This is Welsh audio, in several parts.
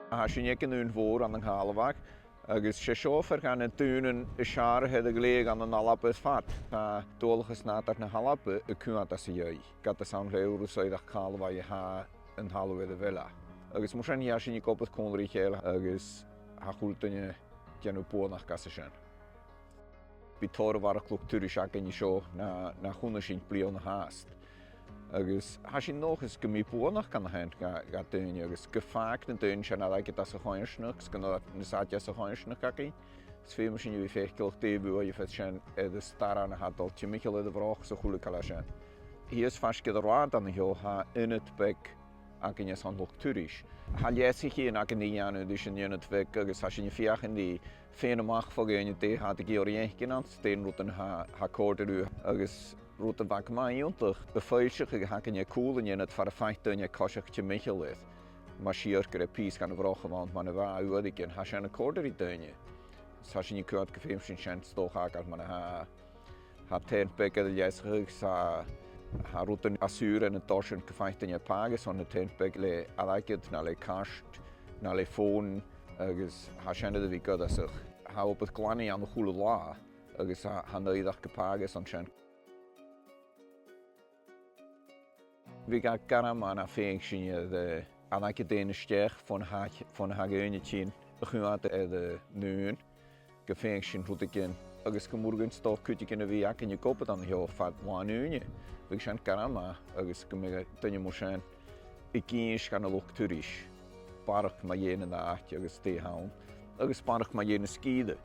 Sìne yn fôr an Carloway, agus sé siofer gan y dŵn y siar hedd y gleg an yn alabys ffat. A dolchus nad ar na halabы y cwad as y iau. Gad y sawn rhywr oedd a'ch Carloway ha yn halwedd y fela. Agus mwysyn ia sìne gobydd cwnr i chael agus ha chwltyn y gen y bwyd nach gas y sian. Bi tor war y clwg tŵr i siag yn i sio na chwna sy'n blio na hast. Agus sìne nog eens gymryd bwyd nach gan hen ga dyn agus gyffag na dyn sy'n adeg gyda sy'n hoinsnwg gan oedd nisadia sy'n hoinsnwg ag i. Sfeim sy'n yw i ffeicgylch debu o i ffedd sy'n edrych stara na hadol ti'n michael edrych Broch sy'n chwlwg cael sy'n. Hi ys ffas gyda rwad an hi o ha ynydd beg ag yn ys handlwg tŵris. Ha lies i chi yn ag yn ei anw dys yn ynydd beg agus sìne fiach yn di ffein ymach ffog yn y de ha dy gyr iech gynant dyn rwyd yn ha cordr yw agus rwyd yn fag mai ywntach. Befoelsig ag hag yn y cwl yn ynydd far y ffaith yn y cosach ti'n michaelydd. Mae siar gyda pys gan y Broch yma ond ma'n y fa ywydig yn ha sy'n y cordr i dyn ni. Sìne cwad gyffeim sy'n sy'n stoch agor ma'n ha ten beg ydy liesig sa ha rwyd yn asur yn y dos yn cyffaith yn y pagus ond y ten beg le adagyd na le cast na le ffôn agus ha sy'n ydy fi gydasych. Ha o bydd glani am y chwlw la agus ha nöydach gypagus ond sy'n. Vi gael garam an a ffeig sìne adagyd dyn y stech von hag yn y tîn y chwad y nŵn gyffeig sy'n rwyd yn agus gymwrgyn stoch cwtig yn y fi ac yn y gobod an hio ffad mwan nŵn. Vi sy'n garam agus gymryd dyn y mwysyn i gynch gan y lwg tŵris. Barach mae yen yn ddaach agus de hawn agus barach mae yen y sgyd.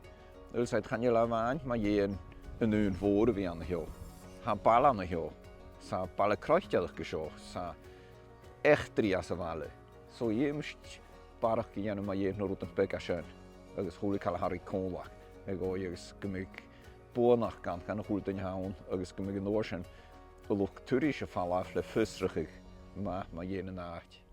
Agus ayd chan i lafan mae yen yn nŵn fôr fi an hio. Ha bal an hio. Sa bal y croethiadach gysio, sa echtri as y fale. So ymst barach i enw mae yen o'r rwyd yn beg asyn. Agus hwli cael harri conlach. Ag o agus gymig bwynach gan y hwli dyn hawn. Agus gymig yn orsyn y lwg tŵris y falaf le ffysrachig. Mae yen yn aach.